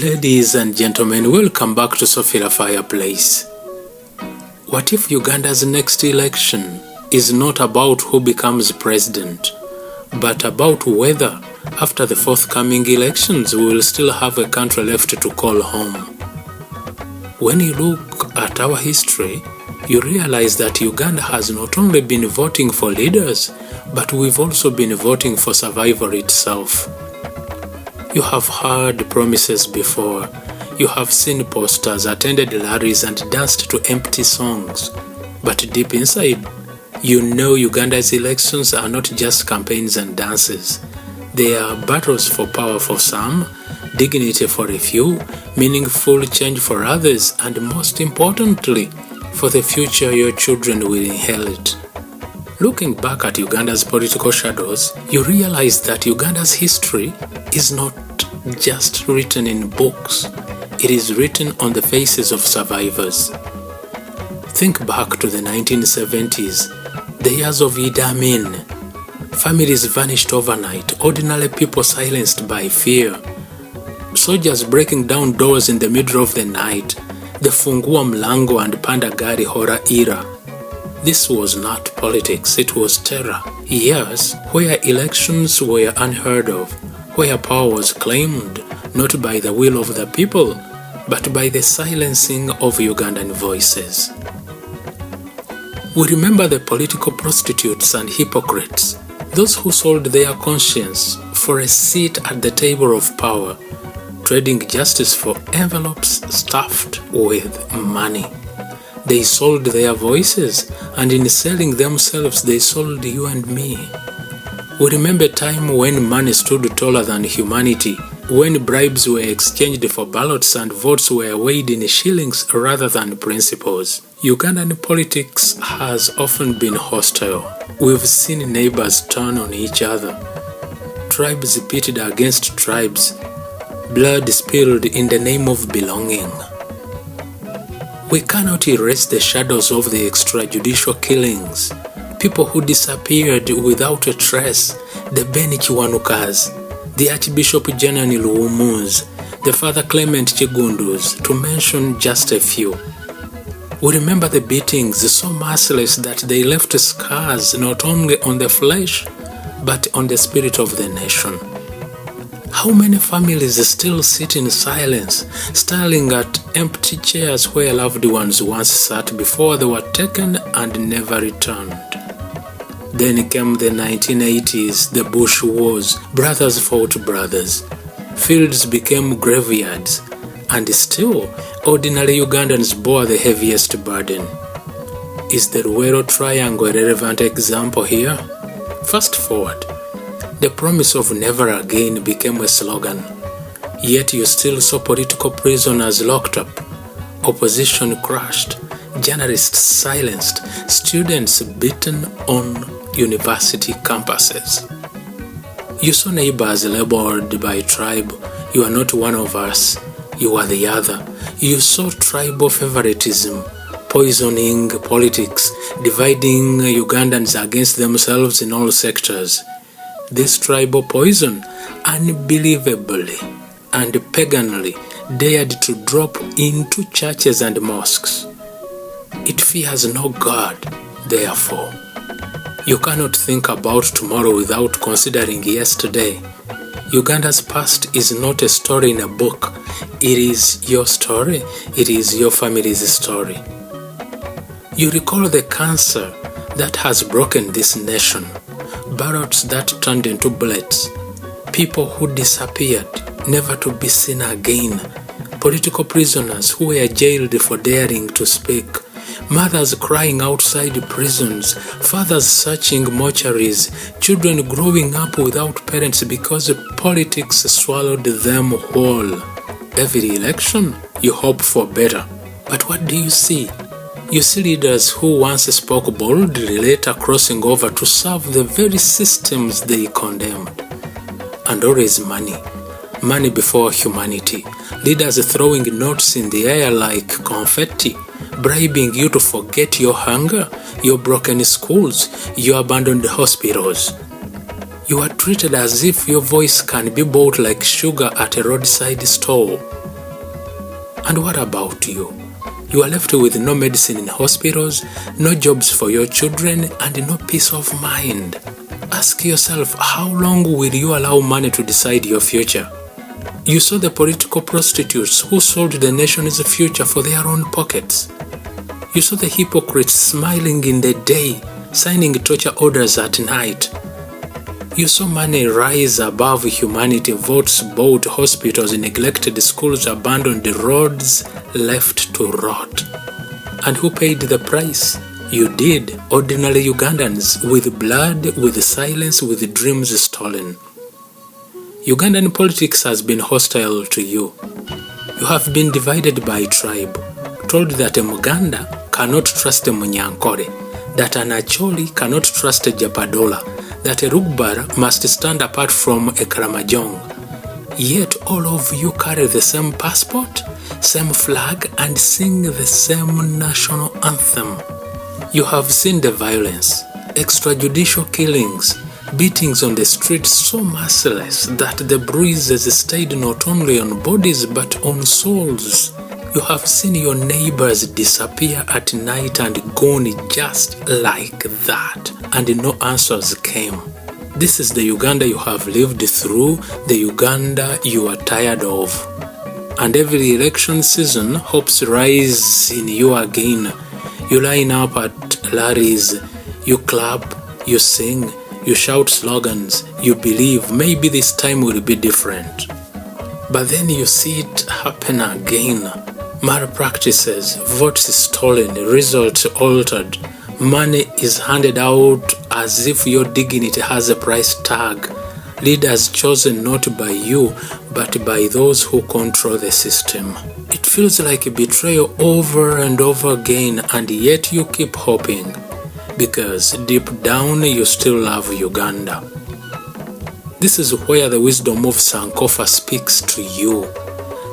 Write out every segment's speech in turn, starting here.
Ladies and gentlemen, welcome back to Sophia Fireplace. What if Uganda's next election is not about who becomes president, but about whether, after the forthcoming elections, we will still have a country left to call home? When you look at our history, you realize that Uganda has not only been voting for leaders, but we've also been voting for survival itself. You have heard promises before. You have seen posters, attended rallies, and danced to empty songs. But deep inside, you know Uganda's elections are not just campaigns and dances. They are battles for power for some, dignity for a few, meaningful change for others, and most importantly, for the future your children will inherit. Looking back at Uganda's political shadows, you realize that Uganda's history is not just written in books. It is written on the faces of survivors. Think back to the 1970s, the years of Idi Amin. Families vanished overnight, ordinary people silenced by fear. Soldiers breaking down doors in the middle of the night, the Fungua Mlango and Panda Gari horror era. This was not politics, it was terror. Years where elections were unheard of, where power was claimed not by the will of the people, but by the silencing of Ugandan voices. We remember the political prostitutes and hypocrites, those who sold their conscience for a seat at the table of power, trading justice for envelopes stuffed with money. They sold their voices, and in selling themselves, they sold you and me. We remember a time when money stood taller than humanity, when bribes were exchanged for ballots and votes were weighed in shillings rather than principles. Ugandan politics has often been hostile. We've seen neighbors turn on each other, tribes pitted against tribes, blood spilled in the name of belonging. We cannot erase the shadows of the extrajudicial killings, people who disappeared without a trace, the Beni Kiwanukas, the Archbishop Janani Luwumu's, the Father Clement Chigundus, to mention just a few. We remember the beatings so merciless that they left scars not only on the flesh, but on the spirit of the nation. How many families still sit in silence, staring at empty chairs where loved ones once sat before they were taken and never returned? Then came the 1980s, the Bush Wars, brothers fought brothers, fields became graveyards, and still, ordinary Ugandans bore the heaviest burden. Is the Luwero Triangle a relevant example here? Fast forward. The promise of never again became a slogan, yet you still saw political prisoners locked up, opposition crushed, journalists silenced, students beaten on university campuses. You saw neighbors labeled by tribe, you are not one of us, you are the other. You saw tribal favoritism, poisoning politics, dividing Ugandans against themselves in all sectors. This tribal poison, unbelievably and paganly, dared to drop into churches and mosques. It fears no God, therefore. You cannot think about tomorrow without considering yesterday. Uganda's past is not a story in a book. It is your story. It is your family's story. You recall the cancer that has broken this nation. Ballots that turned into bullets, people who disappeared, never to be seen again, political prisoners who were jailed for daring to speak, mothers crying outside prisons, fathers searching mortuaries, children growing up without parents because politics swallowed them whole. Every election, you hope for better. But what do you see? You see leaders who once spoke boldly later crossing over to serve the very systems they condemned. And always money. Money before humanity. Leaders throwing notes in the air like confetti, bribing you to forget your hunger, your broken schools, your abandoned hospitals. You are treated as if your voice can be bought like sugar at a roadside stall. And what about you? You are left with no medicine in hospitals, no jobs for your children, and no peace of mind. Ask yourself, how long will you allow money to decide your future? You saw the political prostitutes who sold the nation's future for their own pockets. You saw the hypocrites smiling in the day, signing torture orders at night. You saw money rise above humanity, votes bought, hospitals neglected, schools abandoned, roads left to rot. And who paid the price? You did, ordinary Ugandans, with blood, with silence, with dreams stolen. Ugandan politics has been hostile to you. You have been divided by tribe, told that a Muganda cannot trust a Munyankore, that an Acholi cannot trust a Japadola, that a Rugbar must stand apart from a Karamajong. Yet all of you carry the same passport, same flag, and sing the same national anthem. You have seen the violence, extrajudicial killings, beatings on the streets so merciless that the bruises stayed not only on bodies but on souls. You have seen your neighbors disappear at night and gone just like that, and no answers came. This is the Uganda you have lived through, the Uganda you are tired of. And every election season, hopes rise in you again. You line up at rallies, you clap, you sing, you shout slogans, you believe maybe this time will be different. But then you see it happen again. Malpractices, votes stolen, results altered, money is handed out as if your dignity has a price tag, leaders chosen not by you but by those who control the system. It feels like a betrayal over and over again, and yet you keep hoping, because deep down you still love Uganda. This is where the wisdom of Sankofa speaks to you.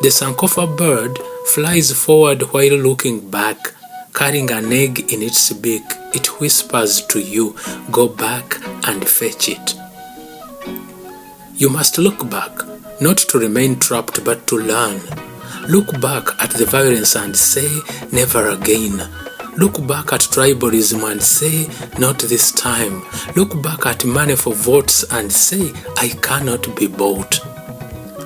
The Sankofa bird flies forward while looking back, carrying an egg in its beak. It whispers to you, go back and fetch it. You must look back, not to remain trapped but to learn. Look back at the violence and say, never again. Look back at tribalism and say, not this time. Look back at money for votes and say, I cannot be bought.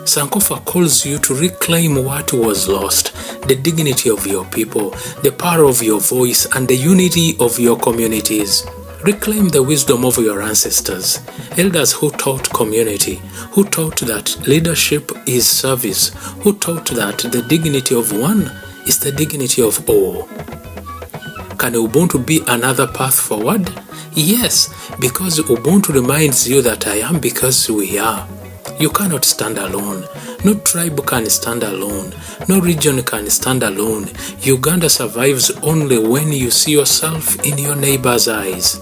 Sankofa calls you to reclaim what was lost, the dignity of your people, the power of your voice, and the unity of your communities. Reclaim the wisdom of your ancestors, elders who taught community, who taught that leadership is service, who taught that the dignity of one is the dignity of all. Can Ubuntu be another path forward? Yes, because Ubuntu reminds you that I am because we are. You cannot stand alone. No tribe can stand alone. No region can stand alone. Uganda survives only when you see yourself in your neighbor's eyes.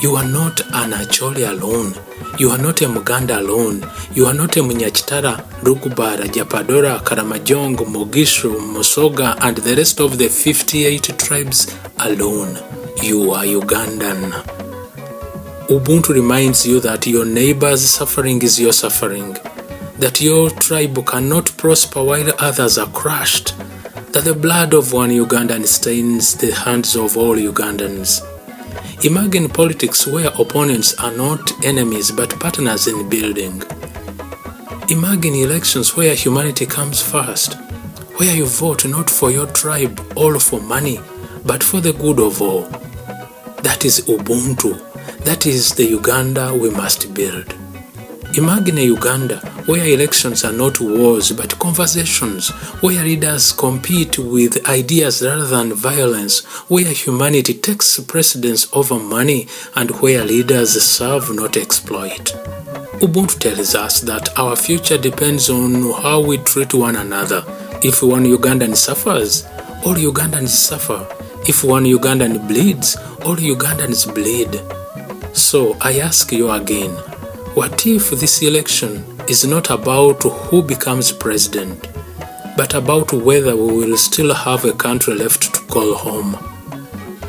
You are not an Acholi alone. You are not a Muganda alone. You are not a Munyachitara, Rugubara, Japadora, Karamajong, Mogishu, Musoga, and the rest of the 58 tribes alone. You are Ugandan. Ubuntu reminds you that your neighbor's suffering is your suffering, that your tribe cannot prosper while others are crushed, that the blood of one Ugandan stains the hands of all Ugandans. Imagine politics where opponents are not enemies but partners in building. Imagine elections where humanity comes first, where you vote not for your tribe or for money, but for the good of all. That is Ubuntu. That is the Uganda we must build. Imagine a Uganda where elections are not wars but conversations, where leaders compete with ideas rather than violence, where humanity takes precedence over money, and where leaders serve, not exploit. Ubuntu tells us that our future depends on how we treat one another. If one Ugandan suffers, all Ugandans suffer. If one Ugandan bleeds, all Ugandans bleed. So I ask you again, what if this election is not about who becomes president, but about whether we will still have a country left to call home?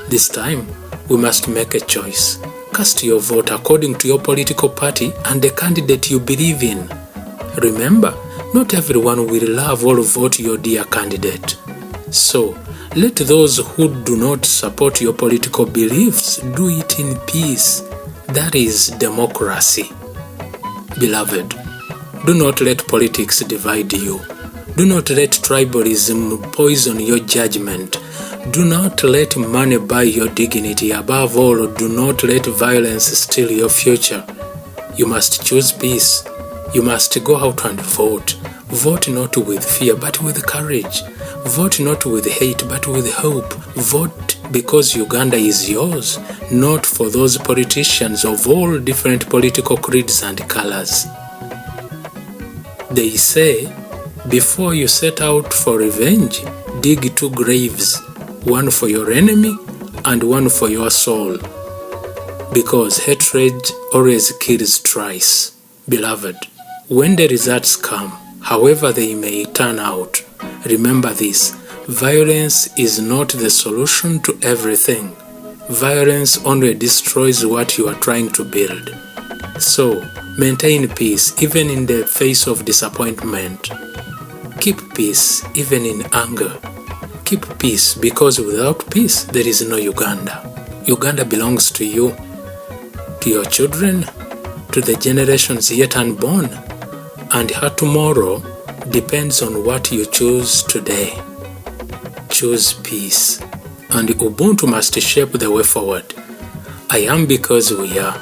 This time, we must make a choice. Cast your vote according to your political party and the candidate you believe in. Remember, not everyone will love or vote your dear candidate. So, let those who do not support your political beliefs do it in peace. That is democracy. Beloved, do not let politics divide you. Do not let tribalism poison your judgment. Do not let money buy your dignity. Above all, do not let violence steal your future. You must choose peace. You must go out and vote. Vote not with fear, but with courage. Vote not with hate, but with hope. Vote because Uganda is yours, not for those politicians of all different political creeds and colors. They say, before you set out for revenge, dig 2 graves, one for your enemy and one for your soul. Because hatred always kills twice. Beloved, when the results come, however they may turn out, remember this: violence is not the solution to everything. Violence only destroys what you are trying to build. So, maintain peace even in the face of disappointment. Keep peace even in anger. Keep peace because without peace there is no Uganda. Uganda belongs to you, to your children, to the generations yet unborn, and her tomorrow depends on what you choose today. Choose peace, and Ubuntu must shape the way forward. I am because we are.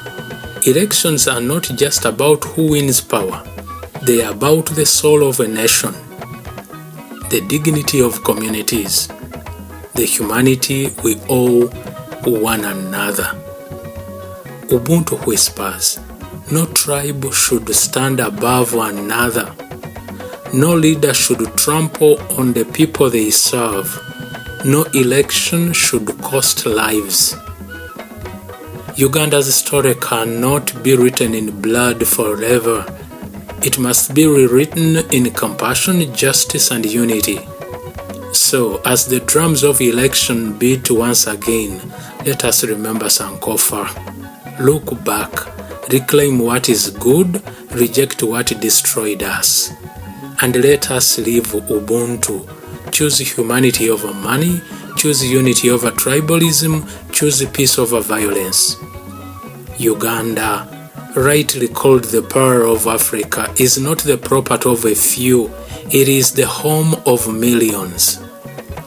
Elections are not just about who wins power. They are about the soul of a nation, the dignity of communities, the humanity we owe one another. Ubuntu whispers, no tribe should stand above another. No leader should trample on the people they serve. No election should cost lives. Uganda's story cannot be written in blood forever. It must be rewritten in compassion, justice, and unity. So, as the drums of election beat once again, let us remember Sankofa. Look back, reclaim what is good, reject what destroyed us. And let us live Ubuntu. Choose humanity over money, choose unity over tribalism, choose peace over violence. Uganda, rightly called the Pearl of Africa, is not the property of a few, it is the home of millions.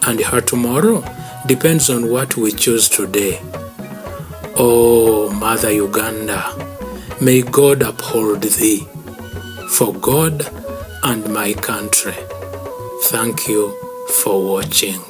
And her tomorrow depends on what we choose today. Oh, Mother Uganda, may God uphold thee. For God and my country. Thank you for watching.